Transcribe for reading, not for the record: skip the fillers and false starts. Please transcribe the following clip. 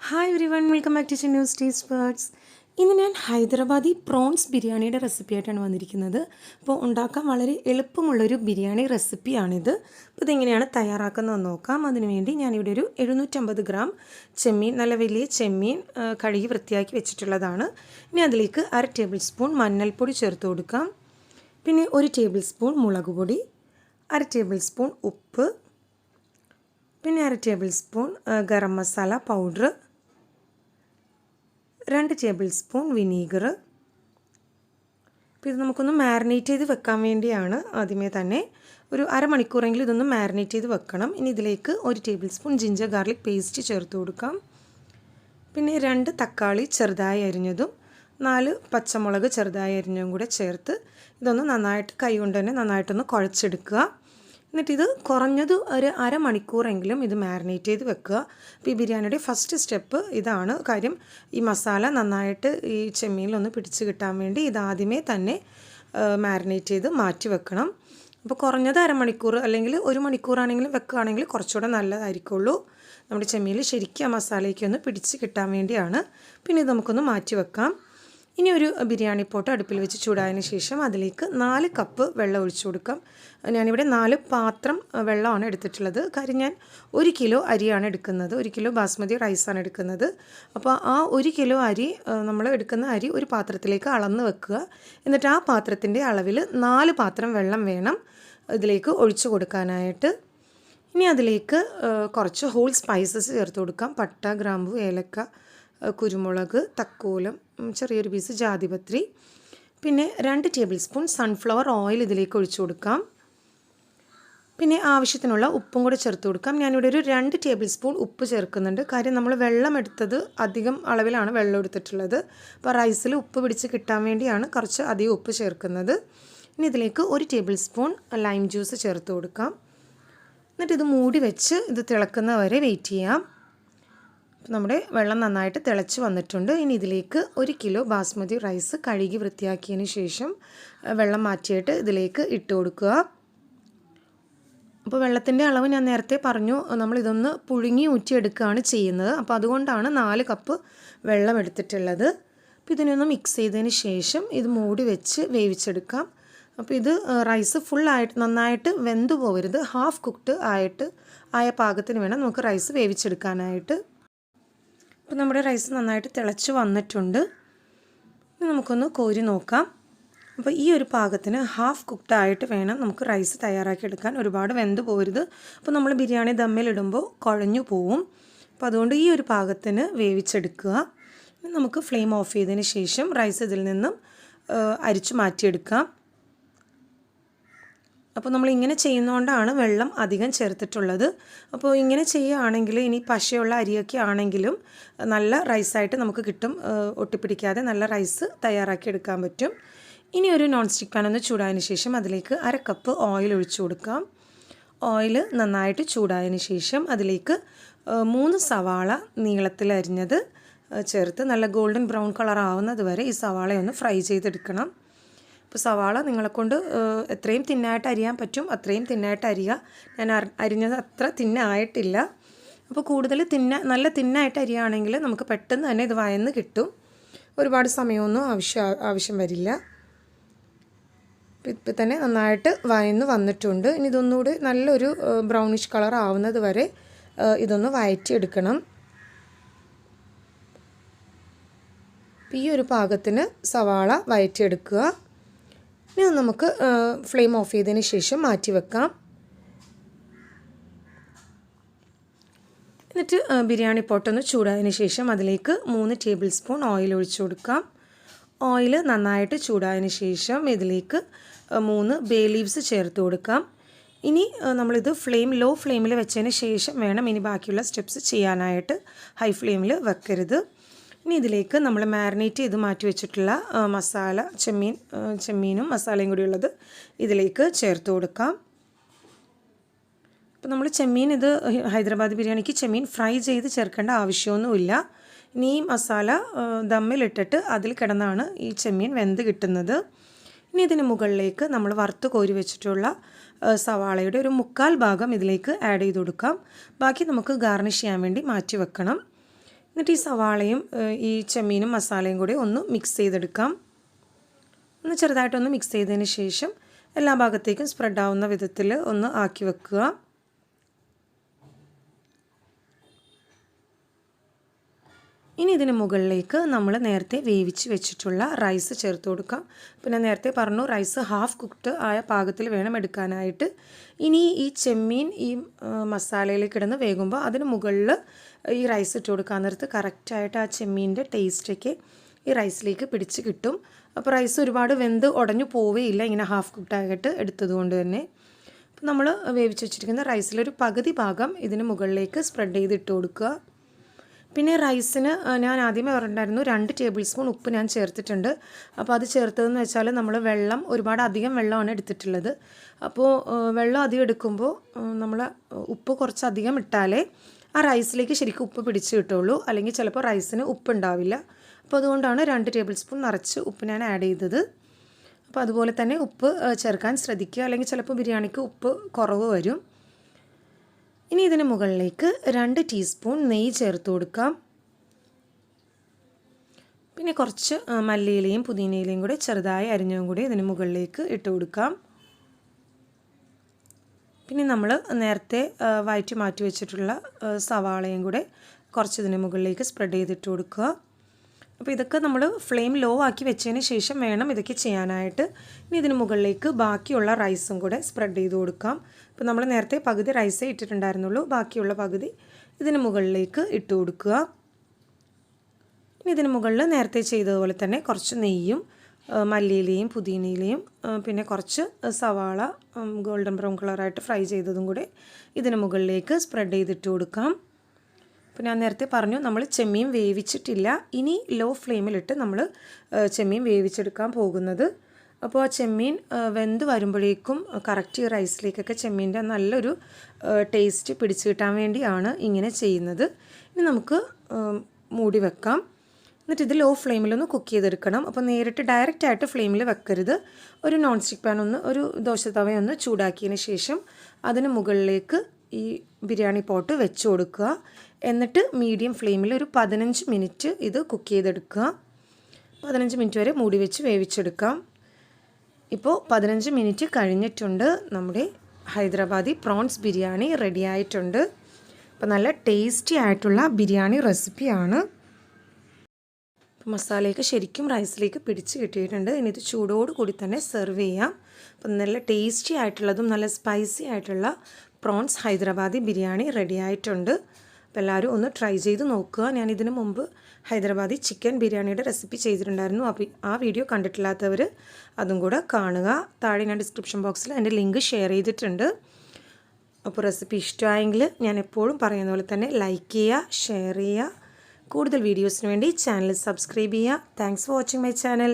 Hi everyone, welcome back to Chinnus Taste Buds. ഇന്ന് ഞാൻ Hyderabadi prawns ബിരിയാണിയുടെ റെസിപ്പി ആയിട്ടാണ് വന്നിരിക്കുന്നത്. അപ്പോൾ ഉണ്ടാക്കാൻ വളരെ എളുപ്പമുള്ളൊരു ബിരിയാണി റെസിപ്പിയാണിത്. അപ്പോൾ ഇതെങ്ങനെയാണ് തയ്യാറാക്കുന്നതെന്ന് നോക്കാം. അതിനുവേണ്ടി ഞാനിവിടെ ഒരു 750 ഗ്രാം ചെമ്മീൻ, നല്ല വലിയ ചെമ്മീൻ കഴുകി വൃത്തിയാക്കി വെച്ചിട്ടുള്ളതാണ്. ഇനി അതിലേക്ക് 1/2 ടേബിൾ സ്പൂൺ മഞ്ഞൾപ്പൊടി ചേർത്ത് കൊടുക്കാം. പിന്നെ 1 ടേബിൾ സ്പൂൺ മുളക് പൊടി, 1/2 ടേബിൾ സ്പൂൺ ഉപ്പ്, പിന്നെ 1/2 table spoon garam masala powder, 2 table spoon vinegar. അപ്പോൾ ഇത് നമുക്കൊന്ന് മാരിനേറ്റ് ചെയ്ത് വെക്കാൻ വേണ്ടിയാണ്. ആദ്യമേ തന്നെ ഒരു അരമണിക്കൂറെങ്കിലും ഇതൊന്ന് മാരിനേറ്റ് ചെയ്ത് വെക്കണം. ഇനി ഇതിലേക്ക് 1 table spoon ginger garlic paste ചേർത്ത് കൊടുക്കാം. പിന്നെ 2 തക്കാളി ചെറുതായി അരിഞ്ഞതും 4 പച്ചമുളക് ചെറുതായി അരിഞ്ഞതും കൂടെ ചേർത്ത് ഇതൊന്ന് നന്നായിട്ട് കൈ കൊണ്ട് തന്നെ നന്നായിട്ടൊന്ന് കുഴച്ചെടുക്കുക. എന്നിട്ടിത് കുറഞ്ഞത് ഒരു അരമണിക്കൂറെങ്കിലും ഇത് മാരിനേറ്റ് ചെയ്ത് വെക്കുക. അപ്പോൾ ഈ ബിരിയാണിയുടെ ഫസ്റ്റ് സ്റ്റെപ്പ് ഇതാണ്. കാര്യം ഈ മസാല നന്നായിട്ട് ഈ ചെമ്മീനിലൊന്ന് പിടിച്ച് കിട്ടാൻ വേണ്ടി ഇതാദ്യമേ തന്നെ മാരിനേറ്റ് ചെയ്ത് മാറ്റി വെക്കണം. അപ്പോൾ കുറഞ്ഞത് അരമണിക്കൂർ അല്ലെങ്കിൽ 1 മണിക്കൂറാണെങ്കിലും വെക്കുകയാണെങ്കിൽ കുറച്ചുകൂടെ നല്ലതായിരിക്കുള്ളൂ. നമ്മുടെ ചെമ്മീനിൽ ശരിക്കും ആ മസാലയ്ക്ക് ഒന്ന് പിടിച്ച് കിട്ടാൻ വേണ്ടിയാണ്. പിന്നെ ഇത് നമുക്കൊന്ന് മാറ്റി വെക്കാം. ഇനി ഒരു ബിരിയാണി പോട്ട് അടുപ്പിൽ വെച്ച് ചൂടായതിന് ശേഷം അതിലേക്ക് 4 കപ്പ് വെള്ളം ഒഴിച്ചു കൊടുക്കാം. ഞാനിവിടെ 4 പാത്രം വെള്ളമാണ് എടുത്തിട്ടുള്ളത്. കാര്യം ഞാൻ 1 കിലോ അരിയാണ് എടുക്കുന്നത്, 1 കിലോ ബാസ്മതി റൈസാണ് എടുക്കുന്നത്. അപ്പോൾ ആ 1 കിലോ അരി നമ്മൾ എടുക്കുന്ന അരി ഒരു പാത്രത്തിലേക്ക് അളന്ന് വെക്കുക. എന്നിട്ട് ആ പാത്രത്തിൻ്റെ അളവിൽ 4 പാത്രം വെള്ളം വേണം ഇതിലേക്ക് ഒഴിച്ചു കൊടുക്കാനായിട്ട്. ഇനി അതിലേക്ക് കുറച്ച് ഹോൾ സ്പൈസസ് ചേർത്ത് കൊടുക്കാം. പട്ട, ഗ്രാമ്പു, ഏലക്ക, കുരുമുളക്, തക്കോലം, ചെറിയൊരു പീസ് ജാതിപത്രി, പിന്നെ 2 ടേബിൾ സ്പൂൺ സൺഫ്ലവർ ഓയിൽ ഇതിലേക്ക് ഒഴിച്ചു കൊടുക്കാം. പിന്നെ ആവശ്യത്തിനുള്ള ഉപ്പും കൂടെ ചേർത്ത് കൊടുക്കാം. ഞാനിവിടെ ഒരു 2 ടേബിൾ സ്പൂൺ ഉപ്പ് ചേർക്കുന്നുണ്ട്. കാര്യം നമ്മൾ വെള്ളം എടുത്തത് അധികം അളവിലാണ് വെള്ളം എടുത്തിട്ടുള്ളത്. അപ്പോൾ റൈസിൽ ഉപ്പ് പിടിച്ച് കിട്ടാൻ വേണ്ടിയാണ് കുറച്ച് അധികം ഉപ്പ് ചേർക്കുന്നത്. ഇനി ഇതിലേക്ക് 1 ടേബിൾ സ്പൂൺ ലൈം ജ്യൂസ് ചേർത്ത് കൊടുക്കാം. എന്നിട്ട് ഇത് മൂടി വെച്ച് ഇത് തിളക്കുന്നവരെ വെയിറ്റ് ചെയ്യാം. നമ്മുടെ വെള്ളം നന്നായിട്ട് തിളച്ച് വന്നിട്ടുണ്ട്. ഇനി ഇതിലേക്ക് 1 കിലോ ബാസ്മതി റൈസ് കഴുകി വൃത്തിയാക്കിയതിന് ശേഷം വെള്ളം മാറ്റിയിട്ട് ഇതിലേക്ക് ഇട്ട് കൊടുക്കുക. അപ്പോൾ വെള്ളത്തിൻ്റെ അളവ് ഞാൻ നേരത്തെ പറഞ്ഞു, നമ്മളിതൊന്ന് പുഴുങ്ങി ഊറ്റിയെടുക്കുകയാണ് ചെയ്യുന്നത്. അപ്പോൾ അതുകൊണ്ടാണ് 4 കപ്പ് വെള്ളം എടുത്തിട്ടുള്ളത്. അപ്പോൾ ഇതിനൊന്ന് മിക്സ് ചെയ്തതിന് ശേഷം ഇത് മൂടി വെച്ച് വേവിച്ചെടുക്കാം. അപ്പോൾ ഇത് റൈസ് ഫുള്ളായിട്ട് നന്നായിട്ട് വെന്തു പോകരുത്, ഹാഫ് കുക്ക്ഡ് ആയ പാകത്തിന് വേണം നമുക്ക് റൈസ് വേവിച്ചെടുക്കാനായിട്ട്. അപ്പോൾ നമ്മുടെ റൈസ് നന്നായിട്ട് തിളച്ച് വന്നിട്ടുണ്ട്. ഇനി നമുക്കൊന്ന് കോരി നോക്കാം. അപ്പോൾ ഈ ഒരു പാകത്തിന് ഹാഫ് കുക്ക്ഡ് ആയിട്ട് വേണം നമുക്ക് റൈസ് തയ്യാറാക്കിയെടുക്കാൻ. ഒരുപാട് വെന്ത് പോകരുത്. അപ്പോൾ നമ്മൾ ബിരിയാണി ദമ്മിലിടുമ്പോൾ കുഴഞ്ഞു പോവും. അപ്പോൾ അതുകൊണ്ട് ഈ ഒരു പാകത്തിന് വേവിച്ചെടുക്കുക. നമുക്ക് ഫ്ലെയിം ഓഫ് ചെയ്തതിന് ശേഷം റൈസ് ഇതിൽ നിന്നും അരിച്ചു മാറ്റിയെടുക്കാം. അപ്പോൾ നമ്മളിങ്ങനെ ചെയ്യുന്നതുകൊണ്ടാണ് വെള്ളം അധികം ചേർത്തിട്ടുള്ളത്. അപ്പോൾ ഇങ്ങനെ ചെയ്യുകയാണെങ്കിൽ ഇനി പശയുള്ള അരിയൊക്കെ ആണെങ്കിലും നല്ല റൈസായിട്ട് നമുക്ക് കിട്ടും. ഒട്ടിപ്പിടിക്കാതെ നല്ല റൈസ് തയ്യാറാക്കിയെടുക്കാൻ പറ്റും. ഇനി ഒരു നോൺ സ്റ്റിക്ക് പാൻ ഒന്ന് ചൂടായതിന് ശേഷം അതിലേക്ക് 1/2 കപ്പ് ഓയിൽ ഒഴിച്ചു കൊടുക്കാം. ഓയിൽ നന്നായിട്ട് ചൂടായതിന് ശേഷം അതിലേക്ക് 3 സവാള നീളത്തിൽ അരിഞ്ഞത് ചേർത്ത് നല്ല ഗോൾഡൻ ബ്രൗൺ കളർ ആവുന്നത് വരെ ഈ സവാളയൊന്ന് ഫ്രൈ ചെയ്തെടുക്കണം. ഇപ്പോൾ സവാള നിങ്ങളെക്കൊണ്ട് എത്രയും തിന്നായിട്ട് അരിയാൻ പറ്റും അത്രയും തിന്നായിട്ട് അരിയുക. ഞാൻ അരിഞ്ഞത് അത്ര തിന്നായിട്ടില്ല. അപ്പോൾ കൂടുതൽ നല്ല തിന്നായിട്ട് അരിയുകയാണെങ്കിൽ നമുക്ക് പെട്ടെന്ന് തന്നെ ഇത് വയന്ന് കിട്ടും. ഒരുപാട് സമയമൊന്നും ആവശ്യം വരില്ല. ഇപ്പം തന്നെ നന്നായിട്ട് വയന്ന് വന്നിട്ടുണ്ട്. ഇനി ഇതൊന്നുകൂടി നല്ലൊരു ബ്രൗണിഷ് കളർ ആവുന്നത് വരെ ഇതൊന്ന് വഴറ്റിയെടുക്കണം. ഈ ഒരു പാകത്തിന് സവാള വഴറ്റിയെടുക്കുക. ഇനി നമുക്ക് ഫ്ലെയിം ഓഫ് ചെയ്തതിന് ശേഷം മാറ്റി വെക്കാം. എന്നിട്ട് ബിരിയാണി പോട്ടൊന്ന് ചൂടായതിന് ശേഷം അതിലേക്ക് 3 ടേബിൾ സ്പൂൺ ഓയിൽ ഒഴിച്ചു കൊടുക്കാം. ഓയിൽ നന്നായിട്ട് ചൂടായതിന് ശേഷം ഇതിലേക്ക് 3 ബേ ലീവ്സ് ചേർത്ത് കൊടുക്കാം. ഇനി നമ്മളിത് ലോ ഫ്ലെയിമിൽ വെച്ചതിന് ശേഷം വേണം ഇനി ബാക്കിയുള്ള സ്റ്റെപ്സ് ചെയ്യാനായിട്ട്. ഹൈ ഫ്ലെയിമിൽ വെക്കരുത്. ഇനി ഇതിലേക്ക് നമ്മൾ മാരിനേറ്റ് ചെയ്ത് മാറ്റി വെച്ചിട്ടുള്ള മസാല ചെമ്മീനും മസാലയും കൂടി ഉള്ളത് ഇതിലേക്ക് ചേർത്ത് കൊടുക്കാം. അപ്പോൾ നമ്മൾ ചെമ്മീൻ ഇത് ഹൈദരാബാദി ബിരിയാണിക്ക് ചെമ്മീൻ ഫ്രൈ ചെയ്ത് ചേർക്കേണ്ട ആവശ്യമൊന്നുമില്ല. ഇനി ഈ മസാല ദമ്മിലിട്ടിട്ട് അതിൽ കിടന്നാണ് ഈ ചെമ്മീൻ വെന്ത് കിട്ടുന്നത്. ഇനി ഇതിന് മുകളിലേക്ക് നമ്മൾ വറുത്ത് കോരി വെച്ചിട്ടുള്ള സവാളയുടെ ഒരു 1/4 ഭാഗം ഇതിലേക്ക് ആഡ് ചെയ്ത് കൊടുക്കാം. ബാക്കി നമുക്ക് ഗാർണിഷ് ചെയ്യാൻ വേണ്ടി മാറ്റി വെക്കണം. എന്നിട്ട് ഈ സവാളയും ഈ ചെമ്മീനും മസാലയും കൂടി ഒന്ന് മിക്സ് ചെയ്തെടുക്കാം. ഒന്ന് ചെറുതായിട്ടൊന്ന് മിക്സ് ചെയ്തതിന് ശേഷം എല്ലാ ഭാഗത്തേക്കും സ്പ്രെഡ് ആവുന്ന വിധത്തിൽ ഒന്ന് ആക്കി വെക്കുക. ഇനി ഇതിന് മുകളിലേക്ക് നമ്മൾ നേരത്തെ വേവിച്ച് വെച്ചിട്ടുള്ള റൈസ് ചേർത്ത് കൊടുക്കാം. പിന്നെ നേരത്തെ പറഞ്ഞു റൈസ് ഹാഫ് കുക്ക്ഡ് ആയ പാകത്തിൽ വേണം എടുക്കാനായിട്ട്. ഇനി ഈ ചെമ്മീൻ ഈ മസാലയിലേക്ക് ഇടുന്ന് വേകുമ്പോൾ അതിന് മുകളിൽ ഈ റൈസ് ഇട്ട് കൊടുക്കാൻ നേരത്ത് കറക്റ്റായിട്ട് ആ ചെമ്മീൻ്റെ ടേസ്റ്റൊക്കെ ഈ റൈസിലേക്ക് പിടിച്ച് കിട്ടും. അപ്പോൾ റൈസ് ഒരുപാട് വെന്ത് ഉടഞ്ഞു പോവുകയില്ല ഇങ്ങനെ ഹാഫ് കുക്ക്ഡ് ആയിട്ട് എടുത്തത് കൊണ്ട് തന്നെ. അപ്പോൾ നമ്മൾ വേവിച്ച് വെച്ചിരിക്കുന്ന റൈസിലൊരു പകുതി ഭാഗം ഇതിന് മുകളിലേക്ക് സ്പ്രെഡ് ചെയ്ത് ഇട്ട് കൊടുക്കുക. പിന്നെ റൈസിന് ഞാൻ ആദ്യമേ പറഞ്ഞിട്ടുണ്ടായിരുന്നു 2 ടേബിൾ സ്പൂൺ ഉപ്പ് ഞാൻ ചേർത്തിട്ടുണ്ട്. അപ്പോൾ അത് ചേർത്തതെന്ന് വെച്ചാൽ നമ്മൾ വെള്ളം ഒരുപാട് അധികം വെള്ളമാണ് എടുത്തിട്ടുള്ളത്. അപ്പോൾ വെള്ളം അധികം എടുക്കുമ്പോൾ നമ്മൾ ഉപ്പ് കുറച്ചധികം ഇട്ടാലേ ആ റൈസിലേക്ക് ശരിക്കും ഉപ്പ് പിടിച്ച് കിട്ടുള്ളൂ. അല്ലെങ്കിൽ ചിലപ്പോൾ റൈസിന് ഉപ്പ് ഉണ്ടാവില്ല. അപ്പോൾ അതുകൊണ്ടാണ് 2 ടേബിൾ സ്പൂൺ നിറച്ച് ഉപ്പ് ഞാൻ ആഡ് ചെയ്തത്. അപ്പോൾ അതുപോലെ തന്നെ ഉപ്പ് ചേർക്കാൻ ശ്രദ്ധിക്കുക, അല്ലെങ്കിൽ ചിലപ്പോൾ ബിരിയാണിക്ക് ഉപ്പ് കുറവ് വരും. ഇനി ഇതിന് മുകളിലേക്ക് 2 ടീസ്പൂൺ നെയ്യ് ചേർത്ത് കൊടുക്കാം. പിന്നെ കുറച്ച് മല്ലിയിലയും പുതിനയിലയും കൂടി ചെറുതായി അരിഞ്ഞതും കൂടി ഇതിന് മുകളിലേക്ക് ഇട്ട് കൊടുക്കാം. പിന്നെ നമ്മൾ നേരത്തെ വഴറ്റി മാറ്റി വെച്ചിട്ടുള്ള സവാളയും കൂടെ കുറച്ച് ഇതിന് മുകളിലേക്ക് സ്പ്രെഡ് ചെയ്തിട്ട് കൊടുക്കുക. അപ്പോൾ ഇതൊക്കെ നമ്മൾ ഫ്ലെയിം ലോ ആക്കി വെച്ചതിന് ശേഷം വേണം ഇതൊക്കെ ചെയ്യാനായിട്ട്. ഇനി ഇതിന് മുകളിലേക്ക് ബാക്കിയുള്ള റൈസും കൂടെ സ്പ്രെഡ് ചെയ്ത് കൊടുക്കാം. ഇപ്പോൾ നമ്മൾ നേരത്തെ പകുതി റൈസേ ഇട്ടിട്ടുണ്ടായിരുന്നുള്ളൂ, ബാക്കിയുള്ള പകുതി ഇതിന് മുകളിലേക്ക് ഇട്ട് കൊടുക്കുക. ഇനി ഇതിന് മുകളിൽ നേരത്തെ ചെയ്തതുപോലെ തന്നെ കുറച്ച് നെയ്യും മല്ലിയിലയും പുതിനയിലയും പിന്നെ കുറച്ച് സവാള ഗോൾഡൻ ബ്രൗൺ കളറായിട്ട് ഫ്രൈ ചെയ്തതും കൂടെ ഇതിന് മുകളിലേക്ക് സ്പ്രെഡ് ചെയ്തിട്ട് കൊടുക്കാം. അപ്പോൾ ഞാൻ നേരത്തെ പറഞ്ഞു നമ്മൾ ചെമ്മീൻ വേവിച്ചിട്ടില്ല. ഇനി ലോ ഫ്ലെയിമിലിട്ട് നമ്മൾ ചെമ്മീൻ വേവിച്ചെടുക്കാൻ പോകുന്നത്. അപ്പോൾ ആ ചെമ്മീൻ വെന്ത് വരുമ്പോഴേക്കും കറക്റ്റ് ഈ റൈസിലേക്കൊക്കെ ചെമ്മീൻ്റെ നല്ലൊരു ടേസ്റ്റ് പിടിച്ച് കിട്ടാൻ വേണ്ടിയാണ് ഇങ്ങനെ ചെയ്യുന്നത്. ഇനി നമുക്ക് മൂടി വെക്കാം. എന്നിട്ട് ഇത് ലോ ഫ്ലെയിമിലൊന്ന് കുക്ക് ചെയ്തെടുക്കണം. അപ്പോൾ നേരിട്ട് ഡയറക്റ്റായിട്ട് ഫ്ലെയിമിൽ വെക്കരുത്. ഒരു നോൺ സ്റ്റിക്ക് പാൻ ഒരു ദോശത്തവയൊന്ന് ചൂടാക്കിയതിന് ശേഷം അതിന് മുകളിലേക്ക് ഈ ബിരിയാണി പോട്ട് വെച്ച് കൊടുക്കുക. എന്നിട്ട് മീഡിയം ഫ്ലെയിമിൽ ഒരു 15 മിനിറ്റ് ഇത് കുക്ക് ചെയ്തെടുക്കുക. 15 മിനിറ്റ് വരെ മൂടി വെച്ച് വേവിച്ചെടുക്കാം. ഇപ്പോൾ 15 മിനിറ്റ് കഴിഞ്ഞിട്ടുണ്ട്. നമ്മുടെ ഹൈദരാബാദി പ്രോൺസ് ബിരിയാണി റെഡി ആയിട്ടുണ്ട്. അപ്പോൾ നല്ല ടേസ്റ്റി ആയിട്ടുള്ള ബിരിയാണി റെസിപ്പിയാണ്. മസാലയൊക്കെ ശരിക്കും റൈസിലേക്ക് പിടിച്ച് കിട്ടിയിട്ടുണ്ട്. ഇനി ഇത് ചൂടോട് കൂടി തന്നെ സെർവ് ചെയ്യാം. അപ്പം നല്ല ടേസ്റ്റി ആയിട്ടുള്ളതും നല്ല സ്പൈസി ആയിട്ടുള്ള പ്രോൺസ് ഹൈദരാബാദി ബിരിയാണി റെഡി ആയിട്ടുണ്ട്. അപ്പോൾ എല്ലാവരും ഒന്ന് ട്രൈ ചെയ്ത് നോക്കുക. ഞാൻ ഇതിനു മുമ്പ് ഹൈദരാബാദി ചിക്കൻ ബിരിയാണിയുടെ റെസിപ്പി ചെയ്തിട്ടുണ്ടായിരുന്നു. അപ്പോൾ ആ വീഡിയോ കണ്ടിട്ടില്ലാത്തവർ അതും കൂടെ കാണുക. താഴെ ഞാൻ ഡിസ്ക്രിപ്ഷൻ ബോക്സിൽ എൻ്റെ ലിങ്ക് ഷെയർ ചെയ്തിട്ടുണ്ട്. അപ്പോൾ റെസിപ്പി ഇഷ്ടമായെങ്കിൽ ഞാൻ എപ്പോഴും പറയുന്ന പോലെ തന്നെ ലൈക്ക് ചെയ്യുക, ഷെയർ ചെയ്യുക. കൂടുതൽ വീഡിയോസിന് വേണ്ടി ചാനൽ സബ്സ്ക്രൈബ് ചെയ്യുക. Thanks for watching my channel.